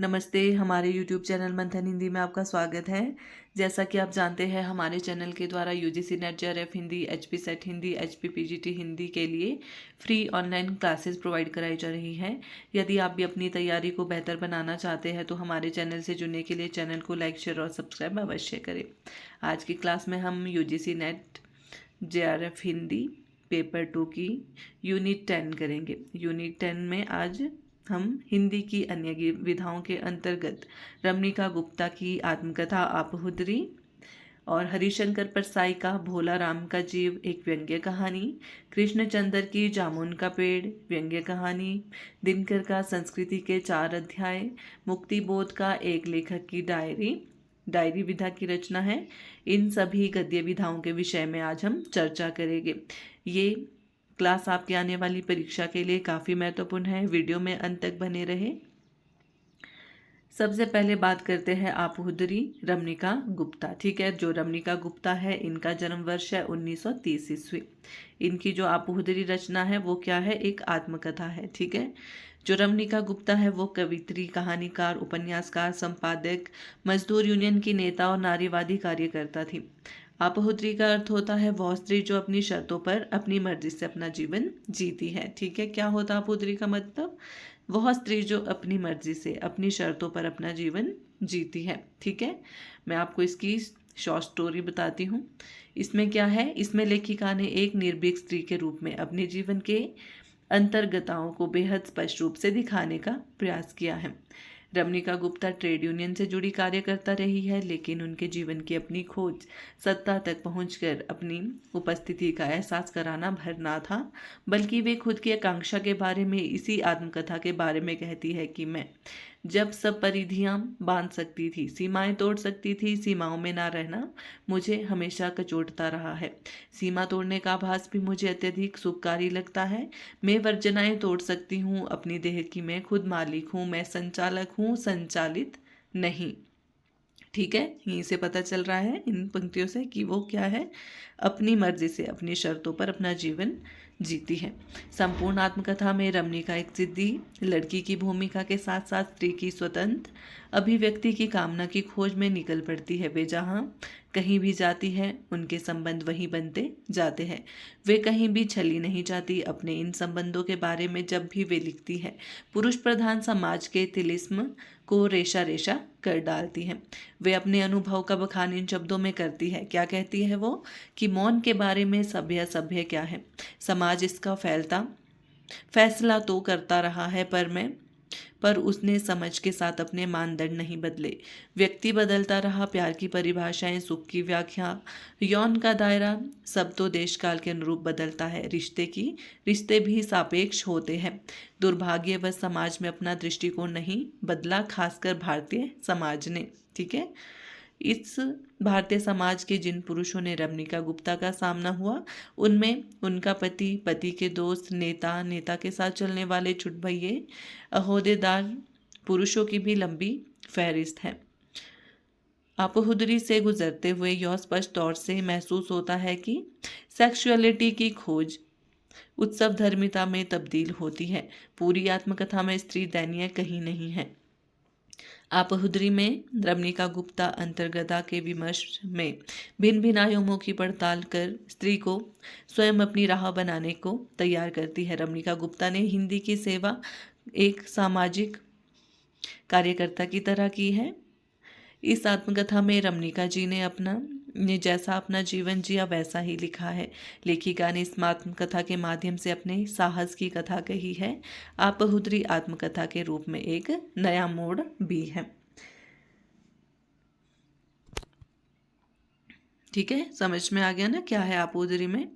नमस्ते, हमारे YouTube channel मंथन हिंदी में आपका स्वागत है। जैसा कि आप जानते हैं, हमारे चैनल के द्वारा UGC net JRF Hindi, HP set Hindi, HP PGT Hindi के लिए फ्री ऑनलाइन क्लासेस प्रोवाइड कराई जा रही हैं। यदि आप भी अपनी तैयारी को बेहतर बनाना चाहते हैं तो हमारे चैनल से जुड़ने के लिए चैनल को लाइक, शेयर और सब्सक्राइब अवश्य करें। आज की क्लास में हम UGC net JRF Hindi paper 2 की यूनिट 10 करेंगे। यूनिट 10 में आज हम हिंदी की अन्य विधाओं के अंतर्गत रमणिका गुप्ता की आत्मकथा आपहुदरी और हरिशंकर परसाई का भोला राम का जीव एक व्यंग्य कहानी, कृष्णचंद्र की जामुन का पेड़ व्यंग्य कहानी, दिनकर का संस्कृति के 4 अध्याय, मुक्तिबोध का एक लेखक की डायरी विधा की रचना है। इन सभी गद्य विधाओं के विषय में आज हम चर्चा करेंगे। ये क्लास आपके आने वाली परीक्षा के लिए काफ़ी महत्वपूर्ण है। वीडियो में अंत तक बने रहे। सबसे पहले बात करते हैं आपहुदरी रमणिका गुप्ता। ठीक है, जो रमणिका गुप्ता है इनका जन्म वर्ष है 1930 ईस्वी। इनकी जो आपहुदरी रचना है वो क्या है? एक आत्मकथा है। ठीक है, जो रमणिका गुप्ता है वो कवित्री, कहानीकार, उपन्यासकार, संपादक, मजदूर यूनियन की नेता और नारीवादी कार्यकर्ता थी। आपहुदरी का अर्थ होता है वह स्त्री जो अपनी शर्तों पर अपनी मर्जी से अपना जीवन जीती है। ठीक है, क्या होता है आपहुदरी का मतलब? वह स्त्री जो अपनी मर्जी से अपनी शर्तों पर अपना जीवन जीती है। ठीक है, मैं आपको इसकी शॉर्ट स्टोरी बताती हूँ। इसमें क्या है? इसमें लेखिका ने एक निर्भीक स्त्री के रूप में अपने जीवन के अंतर्गताओं को बेहद स्पष्ट रूप से दिखाने का प्रयास किया है। रमणिका गुप्ता ट्रेड यूनियन से जुड़ी कार्यकर्ता रही है, लेकिन उनके जीवन की अपनी खोज सत्ता तक पहुंचकर अपनी उपस्थिति का एहसास कराना भर ना था, बल्कि वे खुद की आकांक्षा के बारे में इसी आत्मकथा के बारे में कहती है कि मैं जब सब परिधियां बांध सकती थी, सीमाएं तोड़ सकती थी, सीमाओं में ना रहना मुझे हमेशा कचोटता रहा है। सीमा तोड़ने का आभास भी मुझे अत्यधिक सुखकारी लगता है। मैं वर्जनाएं तोड़ सकती हूँ, अपनी देह की मैं खुद मालिक हूँ, मैं संचालक हूँ, संचालित नहीं। ठीक है, यहीं से पता चल रहा है इन पंक्तियों से कि वो क्या है? अपनी मर्जी से अपनी शर्तों पर अपना जीवन जीती है। संपूर्ण आत्मकथा में रमणिका एक जिद्दी लड़की की भूमिका के साथ साथ स्त्री की स्वतंत्र अभिव्यक्ति की कामना की खोज में निकल पड़ती है। वे जहाँ कहीं भी जाती है उनके संबंध वहीं बनते जाते हैं। वे कहीं भी छली नहीं जाती। अपने इन संबंधों के बारे में जब भी वे लिखती है, पुरुष प्रधान समाज के तिलिस्म को रेशा रेशा कर डालती हैं। वे अपने अनुभव का बखान इन शब्दों में करती है। क्या कहती है वो? कि मौन के बारे में सभ्य सभ्य क्या है? समाज इसका फैसला तो करता रहा है, पर उसने समझ के साथ अपने मानदंड नहीं बदले। व्यक्ति बदलता रहा, प्यार की परिभाषाएं, सुख की व्याख्या, यौन का दायरा, सब तो देश काल के अनुरूप बदलता है। रिश्ते भी सापेक्ष होते हैं। दुर्भाग्यवश समाज में अपना दृष्टिकोण नहीं बदला, खासकर भारतीय समाज ने। ठीक है, इस भारतीय समाज के जिन पुरुषों ने रमणिका गुप्ता का सामना हुआ, उनमें उनका पति, पति के दोस्त, नेता, नेता के साथ चलने वाले चुटभइये, अहोदेदार पुरुषों की भी लंबी फहरिस्त है। आपहुदरी से गुजरते हुए यह स्पष्ट तौर से महसूस होता है कि सेक्सुअलिटी की खोज उत्सव धर्मिता में तब्दील होती है। पूरी आत्मकथा में स्त्री दैन्य कहीं नहीं है। आपहुदरी में रमणिका गुप्ता अंतर्गता के विमर्श में भिन्न भिन्न आयामों की पड़ताल कर स्त्री को स्वयं अपनी राह बनाने को तैयार करती है। रमणिका गुप्ता ने हिंदी की सेवा एक सामाजिक कार्यकर्ता की तरह की है। इस आत्मकथा में रमणिका जी ने जैसा अपना जीवन जिया वैसा ही लिखा है। लेखिका ने इस आत्मकथा के माध्यम से अपने साहस की कथा कही है। आपहुदरी आत्मकथा के रूप में एक नया मोड़ भी है। ठीक है, समझ में आ गया ना क्या है आपहुदरी में?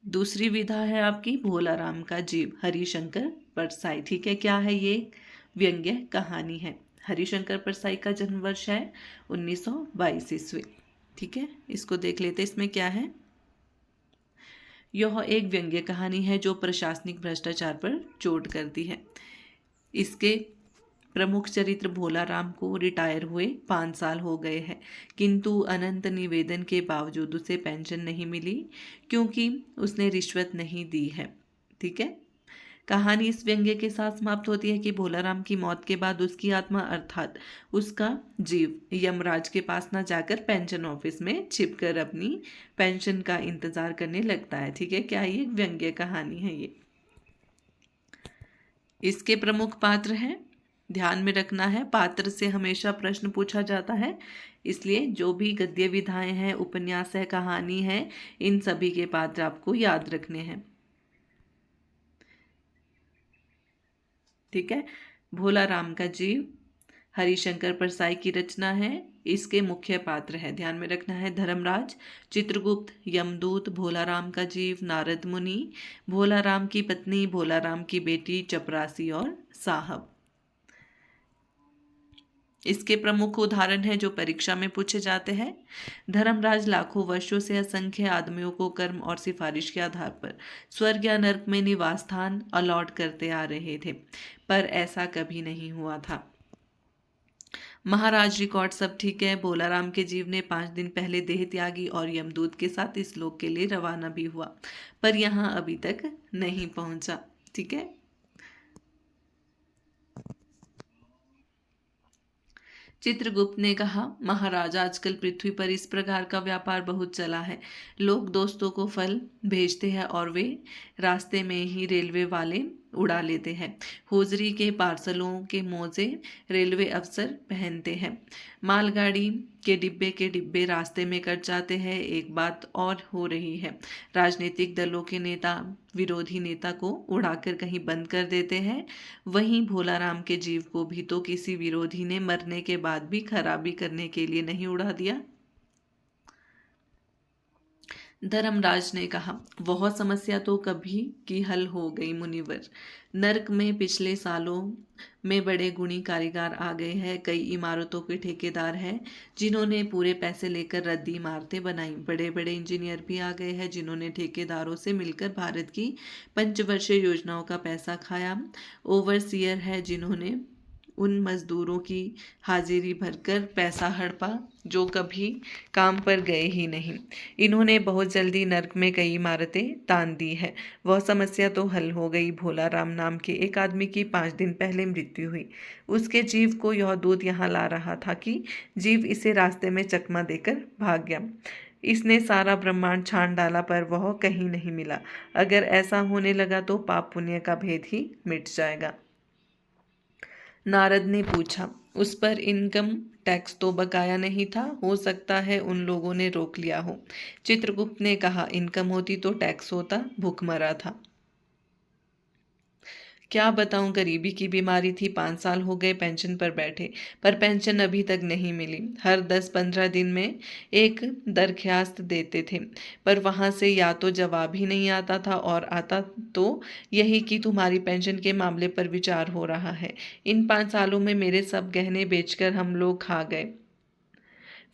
दूसरी विधा है आपकी भोला राम का जीव, हरिशंकर परसाई। ठीक है, क्या है? ये व्यंग्य कहानी है। हरिशंकर परसाई का जन्म वर्ष है 1922 ईस्वी। ठीक है, इसको देख लेते। इसमें क्या है? यह एक व्यंग्य कहानी है जो प्रशासनिक भ्रष्टाचार पर चोट करती है। इसके प्रमुख चरित्र भोला राम को रिटायर हुए 5 साल हो गए हैं, किंतु अनंत निवेदन के बावजूद उसे पेंशन नहीं मिली, क्योंकि उसने रिश्वत नहीं दी है। ठीक है, कहानी इस व्यंग्य के साथ समाप्त होती है कि भोलाराम की मौत के बाद उसकी आत्मा अर्थात उसका जीव यमराज के पास ना जाकर पेंशन ऑफिस में छिपकर अपनी पेंशन का इंतजार करने लगता है। ठीक है, क्या ये व्यंग्य कहानी है ये। इसके प्रमुख पात्र हैं, ध्यान में रखना है, पात्र से हमेशा प्रश्न पूछा जाता है, इसलिए जो भी गद्य विधाएं हैं, उपन्यास है, कहानी है, इन सभी के पात्र आपको याद रखने हैं। ठीक है, भोला राम का जीव हरिशंकर परसाई की रचना है। इसके मुख्य पात्र है, ध्यान में रखना है, धर्मराज, चित्रगुप्त, यमदूत, भोला राम का जीव, नारद मुनि, भोला राम की पत्नी, भोला राम की बेटी, चपरासी और साहब। इसके प्रमुख उदाहरण हैं जो परीक्षा में पूछे जाते हैं। धर्मराज लाखों वर्षों से असंख्य आदमियों को कर्म और सिफारिश के आधार पर स्वर्ग या नर्क में निवास स्थान अलॉट करते आ रहे थे, पर ऐसा कभी नहीं हुआ था। महाराज, रिकॉर्ड सब ठीक है। भोलाराम के जीव ने 5 दिन पहले देह त्यागी और यमदूत के साथ इस लोक के लिए रवाना भी हुआ, पर यहाँ अभी तक नहीं पहुंचा। ठीक है, चित्रगुप्त ने कहा, महाराज, आजकल पृथ्वी पर इस प्रकार का व्यापार बहुत चला है। लोग दोस्तों को फल भेजते हैं और वे रास्ते में ही रेलवे वाले उड़ा लेते हैं। होजरी के पार्सलों के मोजे रेलवे अफसर पहनते हैं। मालगाड़ी के डिब्बे रास्ते में कट जाते हैं। एक बात और हो रही है, राजनीतिक दलों के नेता विरोधी नेता को उड़ाकर कहीं बंद कर देते हैं। वहीं भोलाराम के जीव को भी तो किसी विरोधी ने मरने के बाद भी खराबी करने के लिए नहीं उड़ा दिया। धर्मराज ने कहा, वह समस्या तो कभी की हल हो गई मुनिवर। नर्क में पिछले सालों में बड़े गुणी कारीगर आ गए हैं। कई इमारतों के ठेकेदार हैं जिन्होंने पूरे पैसे लेकर रद्दी इमारतें बनाई। बड़े बड़े इंजीनियर भी आ गए हैं जिन्होंने ठेकेदारों से मिलकर भारत की पंचवर्षीय योजनाओं का पैसा खाया। ओवरसियर है जिन्होंने उन मजदूरों की हाजिरी भरकर पैसा हड़पा जो कभी काम पर गए ही नहीं। इन्होंने बहुत जल्दी नर्क में कई इमारतें तान दी है। वह समस्या तो हल हो गई। भोला राम नाम के एक आदमी की 5 दिन पहले मृत्यु हुई। उसके जीव को यह दूत यहाँ ला रहा था कि जीव इसे रास्ते में चकमा देकर भाग गया। इसने सारा ब्रह्मांड छान डाला पर वह कहीं नहीं मिला। अगर ऐसा होने लगा तो पाप पुण्य का भेद ही मिट जाएगा। नारद ने पूछा, उस पर इनकम टैक्स तो बकाया नहीं था, हो सकता है उन लोगों ने रोक लिया हो। चित्रगुप्त ने कहा, इनकम होती तो टैक्स होता, भूखमरा था। क्या बताऊं, गरीबी की बीमारी थी। 5 साल हो गए पेंशन पर बैठे, पर पेंशन अभी तक नहीं मिली। हर 10-15 दिन में एक दरख्वास्त देते थे, पर वहां से या तो जवाब ही नहीं आता था और आता तो यही कि तुम्हारी पेंशन के मामले पर विचार हो रहा है। इन 5 सालों में मेरे सब गहने बेचकर हम लोग खा गए।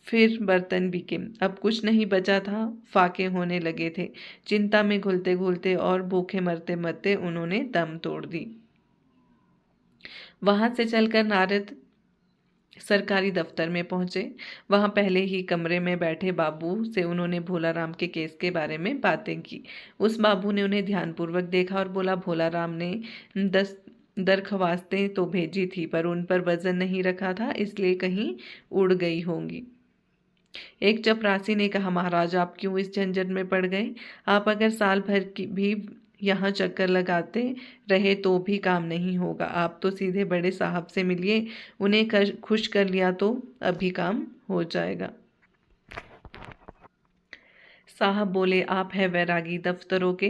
फिर बर्तन बिके, अब कुछ नहीं बचा था। फाके होने लगे थे। चिंता में घुलते घुलते और भूखे मरते मरते उन्होंने दम तोड़ दी। वहां से चलकर नारद सरकारी दफ्तर में पहुंचे। वहां पहले ही कमरे में बैठे बाबू से उन्होंने भोलाराम के केस के बारे में बातें की। उस बाबू ने उन्हें ध्यानपूर्वक देखा और बोला, भोलाराम ने 10 दरख्वास्तें तो भेजी थी, पर उन पर वजन नहीं रखा था, इसलिए कहीं उड़ गई होंगी। एक चपरासी ने कहा, महाराज, आप क्यों इस झंझट में पड़ गए? आप अगर साल भर की भी यहाँ चक्कर लगाते रहे तो भी काम नहीं होगा। आप तो सीधे बड़े साहब से मिलिए, उन्हें खुश कर लिया तो अभी काम हो जाएगा। साहब बोले, आप है वैरागी, दफ्तरों के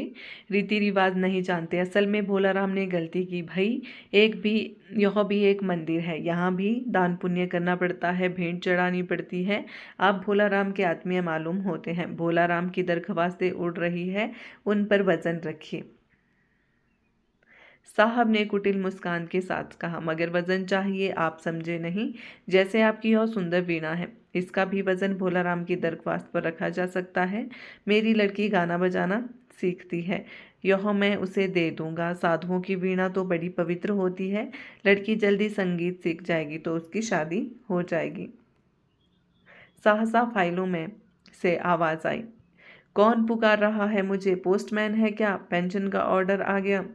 रीति रिवाज नहीं जानते। असल में भोलाराम ने गलती की भाई। यह भी एक मंदिर है, यहाँ भी दान पुण्य करना पड़ता है, भेंट चढ़ानी पड़ती है। आप भोलाराम के आत्मीय मालूम होते हैं। भोलाराम की दरख्वास्तें उड़ रही है, उन पर वजन रखिए। साहब ने कुटिल मुस्कान के साथ कहा, मगर वजन चाहिए, आप समझे नहीं। जैसे आपकी यह सुंदर वीणा है, इसका भी वजन भोलाराम की दरख्वास्त पर रखा जा सकता है। मेरी लड़की गाना बजाना सीखती है, यह मैं उसे दे दूंगा। साधुओं की वीणा तो बड़ी पवित्र होती है। लड़की जल्दी संगीत सीख जाएगी तो उसकी शादी हो जाएगी। सहसा फाइलों में से आवाज आई, कौन पुकार रहा है मुझे? पोस्टमैन है क्या? पेंशन का ऑर्डर आ गया।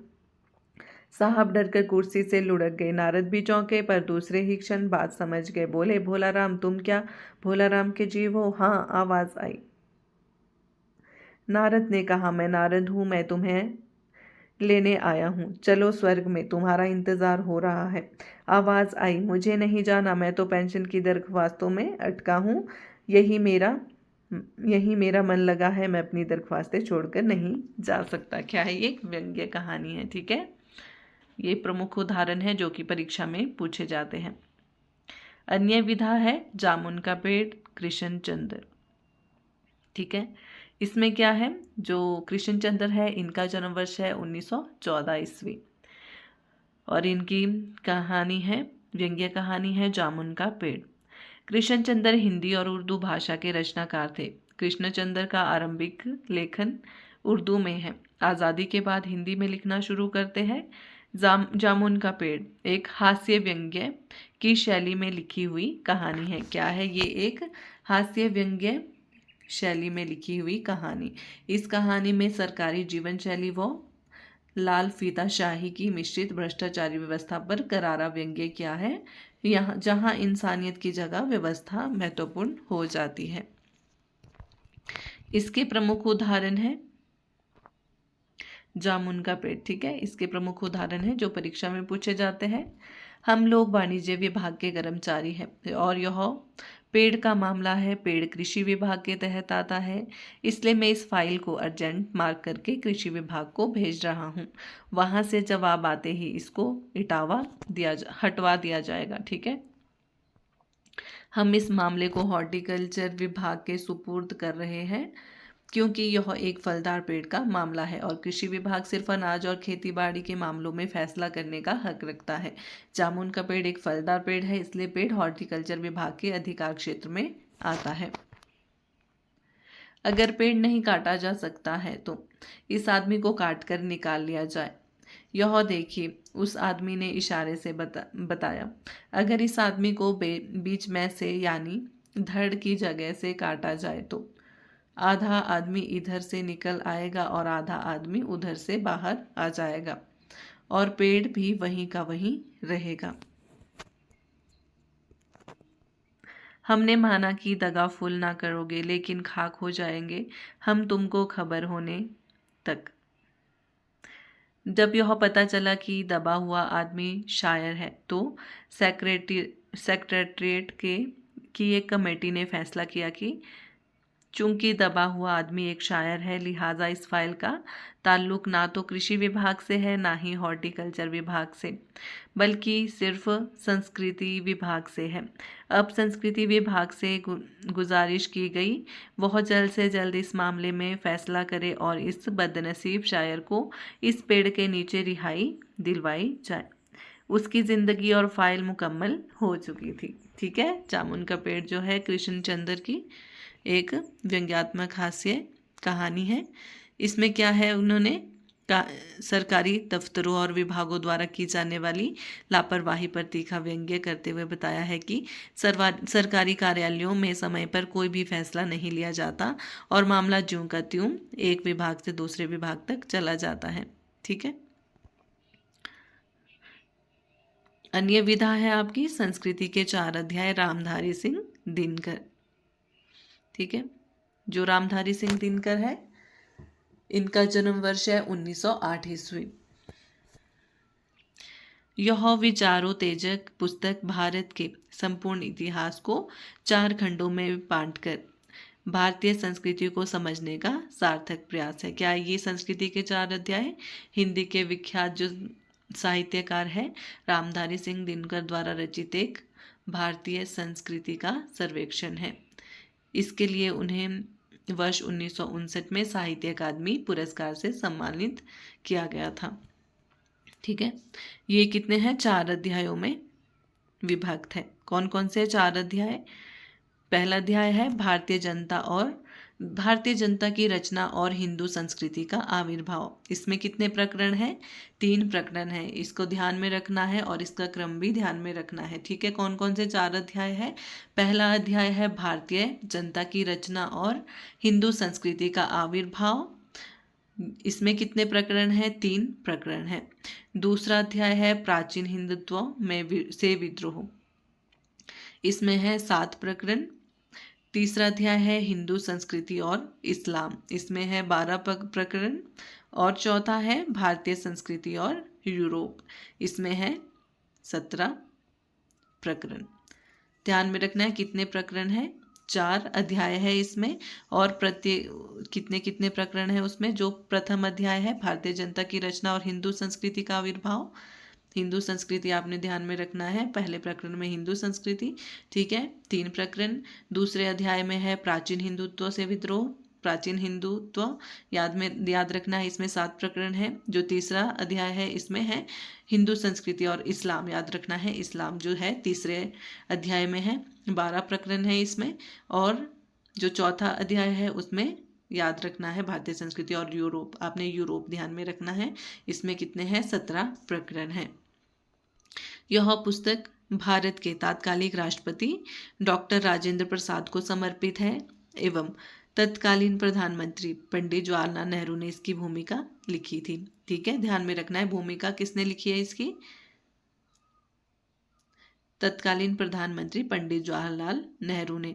साहब डरकर कुर्सी से लुढ़क गए। नारद भी चौंके, पर दूसरे ही क्षण बात समझ गए। बोले, भोलाराम तुम क्या भोलाराम के जीव हो? हाँ, आवाज आई। नारद ने कहा, मैं नारद हूँ, मैं तुम्हें लेने आया हूँ, चलो स्वर्ग में, तुम्हारा इंतजार हो रहा है। आवाज आई, मुझे नहीं जाना, मैं तो पेंशन की दरख्वास्तों में अटका हूँ। यही मेरा यही मेरा मन लगा है, मैं अपनी दरख्वास्तें छोड़कर नहीं जा सकता। क्या है? ये एक व्यंग्य कहानी है। ठीक है, ये प्रमुख उदाहरण है जो कि परीक्षा में पूछे जाते हैं। अन्य विधा है जामुन का पेड़, कृष्ण चंद्र। ठीक है, इसमें क्या है, जो कृष्ण चंद्र है इनका जन्म वर्ष है 1914 ईस्वी, और इनकी कहानी है, व्यंग्य कहानी है जामुन का पेड़। कृष्णचंद्र हिंदी और उर्दू भाषा के रचनाकार थे। कृष्णचंद्र का आरंभिक लेखन उर्दू में है। आज़ादी के बाद हिंदी में लिखना शुरू करते हैं। जामुन का पेड़ एक हास्य व्यंग्य की शैली में लिखी हुई कहानी है। क्या है? ये एक हास्य व्यंग्य शैली में लिखी हुई कहानी। इस कहानी में सरकारी जीवन शैली व लाल फीता शाही की मिश्रित भ्रष्टाचारी व्यवस्था पर करारा व्यंग्य क्या है, यहाँ जहाँ इंसानियत की जगह व्यवस्था महत्वपूर्ण हो जाती है। इसके प्रमुख उदाहरण है जामुन का पेड़। ठीक है, इसके प्रमुख उदाहरण है जो परीक्षा में पूछे जाते हैं। हम लोग वाणिज्य विभाग के कर्मचारी हैं और यह पेड़ का मामला है। पेड़ कृषि विभाग के तहत आता है, इसलिए मैं इस फाइल को अर्जेंट मार्क करके कृषि विभाग को भेज रहा हूँ। वहाँ से जवाब आते ही इसको हटवा दिया जाएगा। ठीक है, हम इस मामले को हॉर्टिकल्चर विभाग के सुपुर्द कर रहे हैं, क्योंकि यह एक फलदार पेड़ का मामला है और कृषि विभाग सिर्फ अनाज और खेतीबाड़ी के मामलों में फैसला करने का हक रखता है। जामुन का पेड़ एक फलदार पेड़ है, इसलिए पेड़ हॉर्टिकल्चर विभाग के अधिकार क्षेत्र में आता है। अगर पेड़ नहीं काटा जा सकता है तो इस आदमी को काट कर निकाल लिया जाए। यह देखिए, उस आदमी ने इशारे से बताया। अगर इस आदमी को बीच में से यानी धड़ की जगह से काटा जाए तो आधा आदमी इधर से निकल आएगा और आधा आदमी उधर से बाहर आ जाएगा और पेड़ भी वहीं का वहीं रहेगा। हमने माना कि दगा फूल ना करोगे, लेकिन खाक हो जाएंगे हम तुमको खबर होने तक। जब यह पता चला कि दबा हुआ आदमी शायर है तो सेक्रेटरिएट की एक कमेटी ने फैसला किया कि चूंकि दबा हुआ आदमी एक शायर है, लिहाजा इस फाइल का ताल्लुक ना तो कृषि विभाग से है ना ही हॉर्टिकल्चर विभाग से, बल्कि सिर्फ संस्कृति विभाग से है। अब संस्कृति विभाग से गुजारिश की गई वह जल्द से जल्द इस मामले में फैसला करे और इस बदनसीब शायर को इस पेड़ के नीचे रिहाई दिलवाई जाए। उसकी ज़िंदगी और फाइल मुकम्मल हो चुकी थी। ठीक है, जामुन का पेड़ जो है कृष्णचंद्र की एक व्यंग्यात्मक हास्य कहानी है। इसमें क्या है, उन्होंने सरकारी दफ्तरों और विभागों द्वारा की जाने वाली लापरवाही पर तीखा व्यंग्य करते हुए बताया है कि सरकारी कार्यालयों में समय पर कोई भी फैसला नहीं लिया जाता और मामला ज्यों का त्यों एक विभाग से दूसरे विभाग तक चला जाता है। ठीक है, अन्य विधा है आपकी संस्कृति के 4 अध्याय रामधारी सिंह दिनकर। ठीक है, जो रामधारी सिंह दिनकर है इनका जन्म वर्ष है 1908 ईस्वी। यह विचारोत्तेजक पुस्तक भारत के संपूर्ण इतिहास को 4 खंडों में बांटकर भारतीय संस्कृति को समझने का सार्थक प्रयास है। क्या ये संस्कृति के 4 अध्याय हिंदी के विख्यात जो साहित्यकार है रामधारी सिंह दिनकर द्वारा रचित एक भारतीय संस्कृति का सर्वेक्षण है। इसके लिए उन्हें वर्ष 1959 में साहित्य अकादमी पुरस्कार से सम्मानित किया गया था। ठीक है, ये कितने हैं? 4 अध्यायों में विभक्त है। कौन कौन से 4 अध्याय? पहला अध्याय है भारतीय जनता की रचना और हिंदू संस्कृति का आविर्भाव। इसमें कितने प्रकरण हैं? 3 प्रकरण हैं। इसको ध्यान में रखना है और इसका क्रम भी ध्यान में रखना है। ठीक है, कौन कौन से 4 अध्याय है? पहला अध्याय है भारतीय जनता की रचना और हिंदू संस्कृति का आविर्भाव। इसमें कितने प्रकरण हैं? 3 प्रकरण हैं। दूसरा अध्याय है प्राचीन हिंदुत्व से विद्रोह, इसमें है 7 प्रकरण। तीसरा अध्याय है हिंदू संस्कृति और इस्लाम, इसमें है 12 प्रकरण। और चौथा है भारतीय संस्कृति और यूरोप, इसमें है 17 प्रकरण। ध्यान में रखना है कितने प्रकरण हैं? 4 अध्याय है इसमें, और प्रत्येक कितने कितने प्रकरण है उसमें। जो प्रथम अध्याय है भारतीय जनता की रचना और हिंदू संस्कृति का आविर्भाव, हिंदू संस्कृति आपने ध्यान में रखना है, पहले प्रकरण में हिंदू संस्कृति, ठीक है, 3 प्रकरण। दूसरे अध्याय में है प्राचीन हिंदुत्व से विद्रोह, प्राचीन हिंदुत्व याद रखना है, इसमें 7 प्रकरण है। जो तीसरा अध्याय है इसमें है हिंदू संस्कृति और इस्लाम, याद रखना है, इस्लाम जो है तीसरे अध्याय में है, 12 प्रकरण है इसमें। और जो चौथा अध्याय है उसमें याद रखना है भारतीय संस्कृति और यूरोप, आपने यूरोप ध्यान में रखना है, इसमें कितने हैं? 17 प्रकरण हैं। यह पुस्तक भारत के तत्कालीन राष्ट्रपति डॉक्टर राजेंद्र प्रसाद को समर्पित है एवं तत्कालीन प्रधानमंत्री पंडित जवाहरलाल नेहरू ने इसकी भूमिका लिखी थी। ठीक है, ध्यान में रखना है भूमिका किसने लिखी है इसकी? तत्कालीन प्रधानमंत्री पंडित जवाहरलाल नेहरू ने।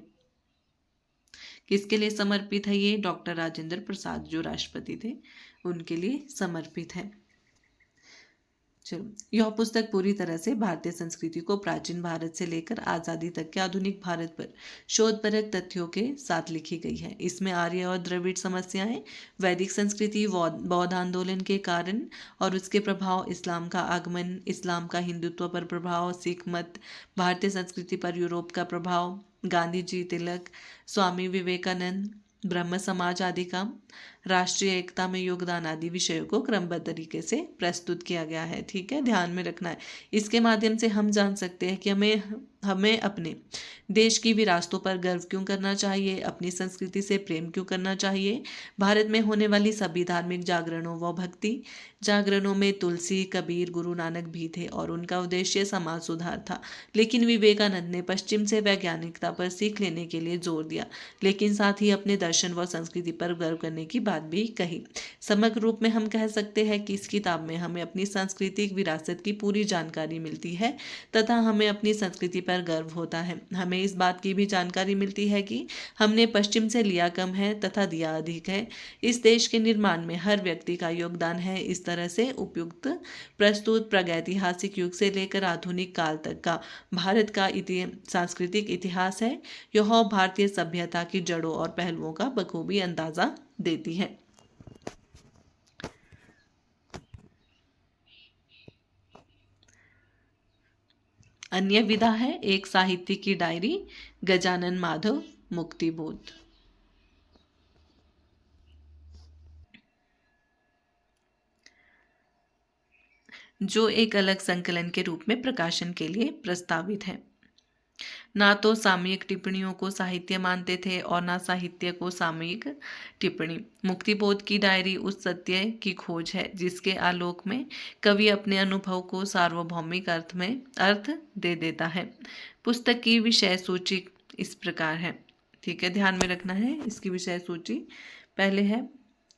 किसके लिए समर्पित है ये? डॉक्टर राजेंद्र प्रसाद जो राष्ट्रपति थे उनके लिए समर्पित है। चलो, यह पुस्तक पूरी तरह से भारतीय संस्कृति को प्राचीन भारत से लेकर आज़ादी तक के आधुनिक भारत पर शोधपरक तथ्यों के साथ लिखी गई है। इसमें आर्य और द्रविड़ समस्याएं, वैदिक संस्कृति, बौद्ध आंदोलन के कारण और उसके प्रभाव, इस्लाम का आगमन, इस्लाम का हिंदुत्व पर प्रभाव, सिख मत, भारतीय संस्कृति पर यूरोप का प्रभाव, गांधी जी, तिलक, स्वामी विवेकानंद, ब्रह्म समाज आदि का राष्ट्रीय एकता में योगदान आदि विषयों को क्रमबद्ध तरीके से प्रस्तुत किया गया है। ठीक है, ध्यान में रखना है। इसके माध्यम से हम जान सकते हैं कि हमें अपने देश की विरासतों पर गर्व क्यों करना चाहिए, अपनी संस्कृति से प्रेम क्यों करना चाहिए। भारत में होने वाली सभी धार्मिक जागरणों व भक्ति जागरणों में तुलसी, कबीर, गुरु नानक भी थे और उनका उद्देश्य समाज सुधार था। लेकिन विवेकानंद ने पश्चिम से वैज्ञानिकता पर सीख लेने के लिए जोर दिया, लेकिन साथ ही अपने दर्शन व संस्कृति पर गर्व करने की बात भी कही। समग्र रूप में हम कह सकते हैं कि इस किताब में हमें अपनी सांस्कृतिक विरासत की पूरी जानकारी मिलती है तथा हमें अपनी संस्कृति पर गर्व होता है। हमें इस बात की भी जानकारी मिलती है कि हमने पश्चिम से लिया कम है तथा दिया अधिक है। इस देश के निर्माण में हर व्यक्ति का योगदान है। इस तरह से उपयुक्त प्रस्तुत प्रागैतिहासिक युग से लेकर आधुनिक काल तक का भारत का सांस्कृतिक इतिहास है। यह भारतीय सभ्यता की जड़ों और पहलुओं का बखूबी अंदाजा देती है। अन्य विधा है एक साहित्य की डायरी, गजानन माधव मुक्तिबोध। जो एक अलग संकलन के रूप में प्रकाशन के लिए प्रस्तावित है। ना तो सामयिक टिप्पणियों को साहित्य मानते थे और ना साहित्य को सामयिक टिप्पणी। मुक्तिबोध की डायरी उस सत्य की खोज है जिसके आलोक में कवि अपने अनुभव को सार्वभौमिक अर्थ दे देता है। पुस्तक की विषय सूची इस प्रकार है। ठीक है, ध्यान में रखना है इसकी विषय सूची। पहले है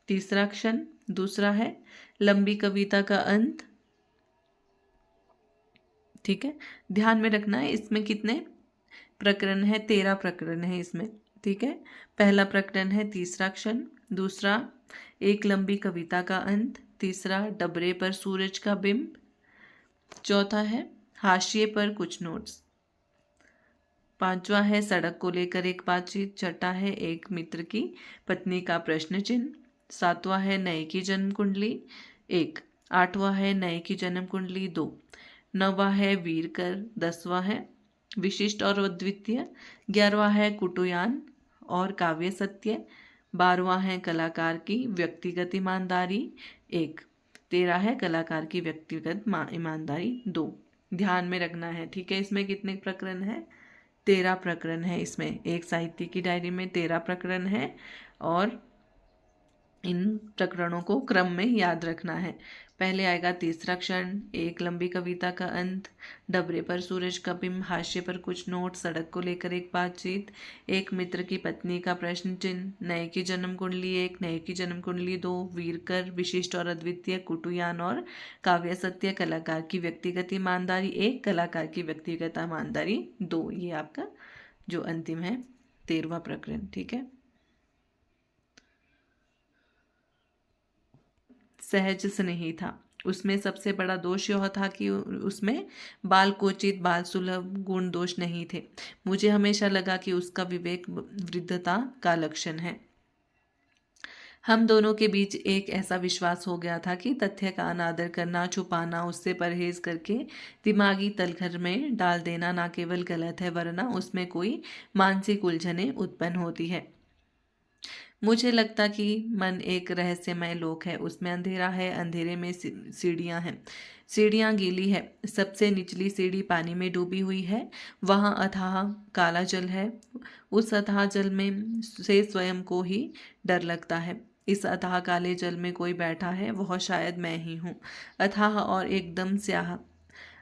तीसरा क्षण, दूसरा है लंबी कविता का अंत। ठीक है, ध्यान में रखना है इसमें कितने प्रकरण है? 13 प्रकरण है इसमें। ठीक है, पहला प्रकरण है तीसरा क्षण, दूसरा एक लंबी कविता का अंत, तीसरा डबरे पर सूरज का बिंब, चौथा है हाशिए पर कुछ नोट्स, पांचवा है सड़क को लेकर एक बातचीत, छठा है एक मित्र की पत्नी का प्रश्न चिन्ह, सातवां है नए की जन्म कुंडली 1, आठवां है नए की जन्म कुंडली 2, नौवां है वीर कर, 10वां है विशिष्ट और अद्वितीय, 11वां है कुटुयान और काव्य सत्य, 12वां है कलाकार की व्यक्तिगत ईमानदारी 1, 13 है कलाकार की व्यक्तिगत ईमानदारी 2। ध्यान में रखना है। ठीक है, इसमें कितने प्रकरण है? 13 प्रकरण है इसमें। एक साहित्य की डायरी में 13 प्रकरण है और इन प्रकरणों को क्रम में याद रखना है। पहले आएगा तीसरा क्षण, एक लंबी कविता का अंत, डबरे पर सूरज का बिंब, हाशिए पर कुछ नोट, सड़क को लेकर एक बातचीत, एक मित्र की पत्नी का प्रश्न चिन्ह, नए की जन्म कुंडली एक, नए की जन्म कुंडली दो, वीरकर, विशिष्ट और अद्वितीय, कुटुयान और काव्य सत्य, कलाकार की व्यक्तिगत ईमानदारी एक, कलाकार की व्यक्तिगत ईमानदारी दो। ये आपका जो अंतिम है 13वां प्रकरण। ठीक है। सहज स्नेही था। उसमें सबसे बड़ा दोष यह था कि उसमें बाल कोचित, बाल सुलभ गुण दोष नहीं थे। मुझे हमेशा लगा कि उसका विवेक वृद्धता का लक्षण है। हम दोनों के बीच एक ऐसा विश्वास हो गया था कि तथ्य का अनादर करना, छुपाना, उससे परहेज करके दिमागी तलखर में डाल देना न केवल गलत है, वरना उसमें कोई मानसिक उलझनें उत्पन्न होती है। मुझे लगता कि मन एक रहस्यमय लोक है, उसमें अंधेरा है, अंधेरे में सीढ़ियां हैं, सीढ़ियां गीली है, सबसे निचली सीढ़ी पानी में डूबी हुई है, वहां अथाह काला जल है, उस अथाह जल में से स्वयं को ही डर लगता है। इस अथाह काले जल में कोई बैठा है, वह शायद मैं ही हूँ। अथाह और एकदम स्याह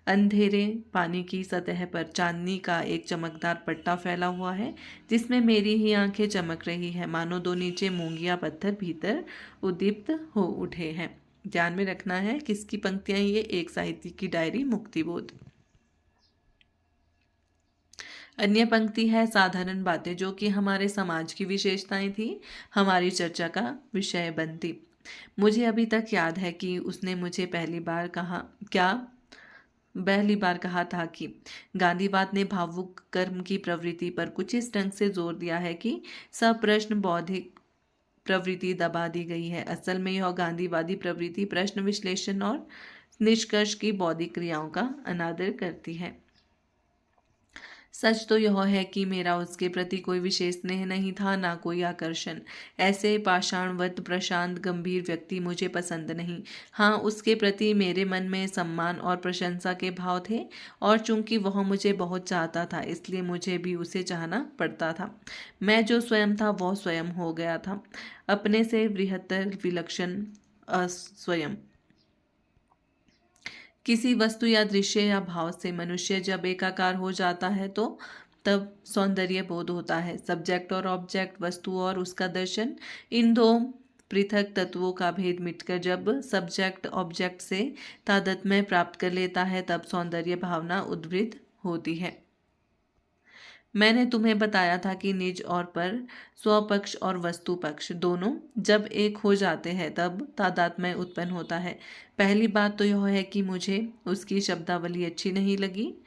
अंधेरे पानी की सतह पर चांदनी का एक चमकदार पट्टा फैला हुआ है, जिसमें मेरी ही आंखें चमक रही है, मानो दो नीचे मूंगिया पत्थर भीतर उद्दीप्त हो उठे हैं। ध्यान में रखना है किसकी पंक्तियां ये, एक साहित्य की डायरी मुक्तिबोध। अन्य पंक्ति है साधारण बातें, जो कि हमारे समाज की विशेषताएं थी, हमारी चर्चा का विषय बनती। मुझे अभी तक याद है कि उसने मुझे पहली बार कहा था कि गांधीवाद ने भावुक कर्म की प्रवृत्ति पर कुछ इस ढंग से जोर दिया है कि सब प्रश्न बौद्धिक प्रवृत्ति दबा दी गई है। असल में यह गांधीवादी प्रवृत्ति प्रश्न विश्लेषण और निष्कर्ष की बौद्धिक क्रियाओं का अनादर करती है। सच तो यह है कि मेरा उसके प्रति कोई विशेष स्नेह नहीं था, ना कोई आकर्षण। ऐसे पाषाणवत प्रशांत गंभीर व्यक्ति मुझे पसंद नहीं। हाँ, उसके प्रति मेरे मन में सम्मान और प्रशंसा के भाव थे, और चूंकि वह मुझे बहुत चाहता था, इसलिए मुझे भी उसे चाहना पड़ता था। मैं जो स्वयं था वह स्वयं हो गया था, अपने से बृहत्तर, विलक्षण, अस्वयं। किसी वस्तु या दृश्य या भाव से मनुष्य जब एकाकार हो जाता है तो तब सौंदर्य बोध होता है। सब्जेक्ट और ऑब्जेक्ट, वस्तु और उसका दर्शन, इन दो पृथक तत्वों का भेद मिटकर जब सब्जेक्ट ऑब्जेक्ट से तादात्म्य प्राप्त कर लेता है, तब सौंदर्य भावना उद्भूत होती है। मैंने तुम्हें बताया था कि निज और पर, स्वपक्ष और वस्तु पक्ष दोनों जब एक हो जाते हैं तब तादात्म्य उत्पन्न होता है। पहली बात तो यह है कि मुझे उसकी शब्दावली अच्छी नहीं लगी।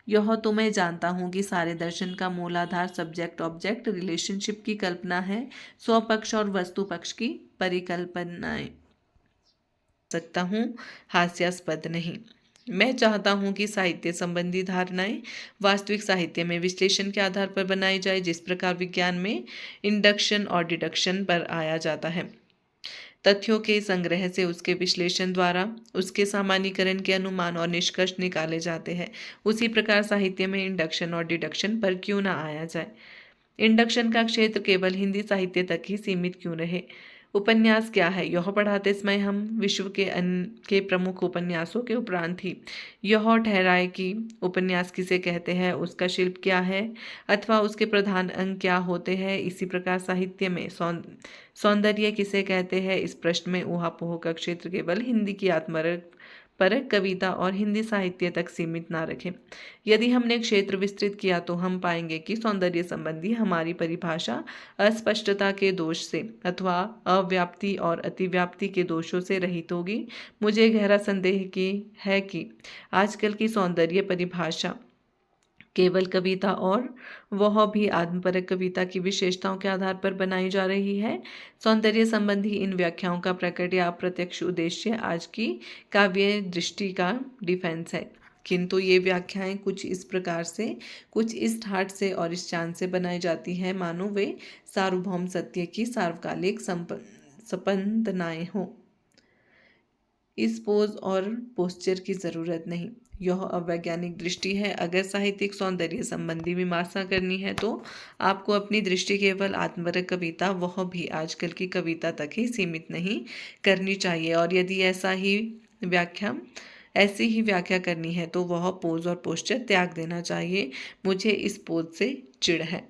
यह तो मैं जानता हूँ कि सारे दर्शन का मूलाधार सब्जेक्ट ऑब्जेक्ट रिलेशनशिप की कल्पना है, स्वपक्ष और वस्तु पक्ष की परिकल्पनाएं सकता हूँ, हास्यास्पद नहीं। मैं चाहता हूँ कि साहित्य संबंधी धारणाएं वास्तविक साहित्य में विश्लेषण के आधार पर बनाई जाए, जिस प्रकार विज्ञान में इंडक्शन और डिडक्शन पर आया जाता है। तथ्यों के संग्रह से उसके विश्लेषण द्वारा उसके सामान्यीकरण के अनुमान और निष्कर्ष निकाले जाते हैं। उसी प्रकार साहित्य में इंडक्शन और डिडक्शन पर क्यों ना आया जाए। इंडक्शन का क्षेत्र केवल हिंदी साहित्य तक ही सीमित क्यों रहे। उपन्यास क्या है, यह पढ़ाते समय हम विश्व के प्रमुख उपन्यासों के उपरांत ही यह ठहराए कि उपन्यास किसे कहते हैं, उसका शिल्प क्या है, अथवा उसके प्रधान अंग क्या होते हैं। इसी प्रकार साहित्य में सौंदर्य किसे कहते हैं, इस प्रश्न में ऊहापोह का क्षेत्र केवल हिंदी की आत्मरक परक कविता और हिंदी साहित्य तक सीमित ना रखें। यदि हमने क्षेत्र विस्तृत किया तो हम पाएंगे कि सौंदर्य संबंधी हमारी परिभाषा अस्पष्टता के दोष से अथवा अव्याप्ति और अतिव्याप्ति के दोषों से रहित होगी। मुझे गहरा संदेह है कि आजकल की सौंदर्य परिभाषा केवल कविता, और वह भी आत्मपरक कविता की विशेषताओं के आधार पर बनाई जा रही है। सौंदर्य संबंधी इन व्याख्याओं का प्रकट या अप्रत्यक्ष उद्देश्य आज की काव्य दृष्टि का डिफेंस है, किंतु ये व्याख्याएं कुछ इस प्रकार से, कुछ इस ठाट से और इस चांद से बनाई जाती हैं मानो वे सार्वभौम सत्य की सार्वकालिक संपन्नाएं हों। इस पोज और पोस्चर की जरूरत नहीं। यह अवैज्ञानिक दृष्टि है। अगर साहित्यिक सौंदर्य संबंधी मीमांसा करनी है तो आपको अपनी दृष्टि केवल आत्मरक कविता, वह भी आजकल की कविता तक ही सीमित नहीं करनी चाहिए। और यदि ऐसी ही व्याख्या करनी है तो वह पोज और पोस्चर त्याग देना चाहिए। मुझे इस पोज से चिढ़ है।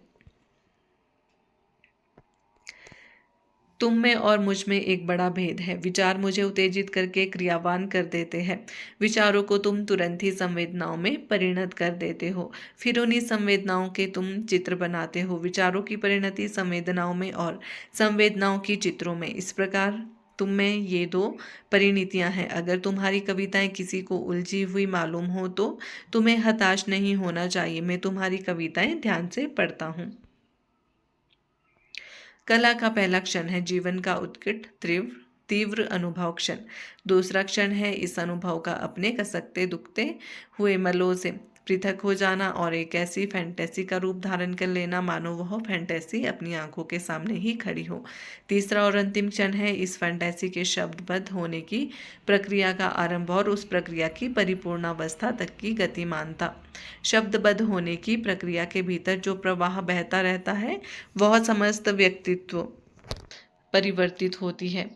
तुम में और मुझ में एक बड़ा भेद है। विचार मुझे उत्तेजित करके क्रियावान कर देते हैं। विचारों को तुम तुरंत ही संवेदनाओं में परिणत कर देते हो, फिर उन्हीं संवेदनाओं के तुम चित्र बनाते हो। विचारों की परिणति संवेदनाओं में और संवेदनाओं की चित्रों में, इस प्रकार तुम में ये दो परिणतियां हैं। अगर तुम्हारी कविताएं किसी को उलझी हुई मालूम हो तो तुम्हें हताश नहीं होना चाहिए। मैं तुम्हारी कविताएं ध्यान से पढ़ता हूँ। कला का पहला क्षण है जीवन का उत्कट तीव्र तीव्र अनुभव क्षण। दूसरा क्षण है इस अनुभव का अपने कसकते दुखते हुए मलों से पृथक हो जाना और एक ऐसी फैंटेसी का रूप धारण कर लेना मानो वह फैंटेसी अपनी आंखों के सामने ही खड़ी हो। तीसरा और अंतिम क्षण है इस फैंटेसी के शब्दबद्ध होने की प्रक्रिया का आरंभ और उस प्रक्रिया की परिपूर्णावस्था तक की गतिमानता। शब्दबद्ध होने की प्रक्रिया के भीतर जो प्रवाह बहता रहता है वह समस्त व्यक्तित्व परिवर्तित होती है,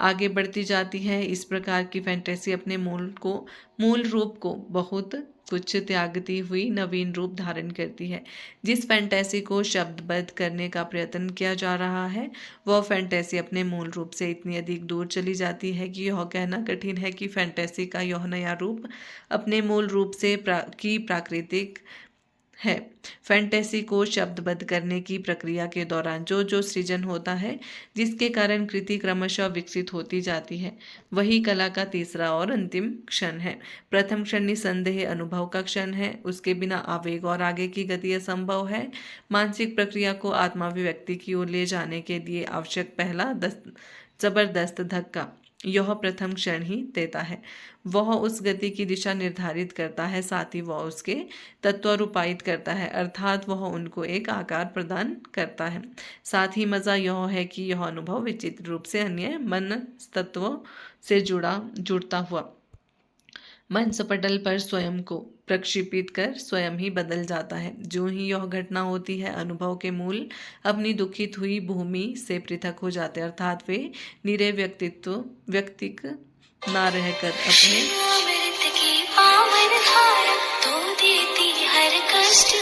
आगे बढ़ती जाती है। इस प्रकार की फैंटेसी अपने मूल रूप को बहुत कुछ त्यागती हुई नवीन रूप धारण करती है। जिस फैंटेसी को शब्दबद्ध करने का प्रयत्न किया जा रहा है वह फैंटेसी अपने मूल रूप से इतनी अधिक दूर चली जाती है कि यह कहना कठिन है कि फैंटेसी का यह नया रूप अपने मूल रूप से प्राकृतिक है। फैंटेसी को शब्दबद्ध करने की प्रक्रिया के दौरान जो जो सृजन होता है, जिसके कारण कृति क्रमशः विकसित होती जाती है, वही कला का तीसरा और अंतिम क्षण है। प्रथम क्षण निसंदेह अनुभव का क्षण है। उसके बिना आवेग और आगे की गति असंभव है। मानसिक प्रक्रिया को आत्माभिव्यक्ति की ओर ले जाने के लिए आवश्यक पहला जबरदस्त धक्का यह प्रथम क्षण ही देता है। वह उस गति की दिशा निर्धारित करता है, साथ ही वह उसके तत्वरूपायित करता है, अर्थात वह उनको एक आकार प्रदान करता है। साथ ही मजा यह है कि यह अनुभव विचित्र रूप से अन्य मन तत्वों से जुड़ता हुआ मंच पटल पर स्वयं को प्रक्षेपित कर स्वयं ही बदल जाता है। जो ही यह घटना होती है अनुभव के मूल अपनी दुखित हुई भूमि से पृथक हो जाते, अर्थात वे निरे व्यक्तिक ना रहकर अपने अमृत की पावन धारा, तू देती हर कष्ट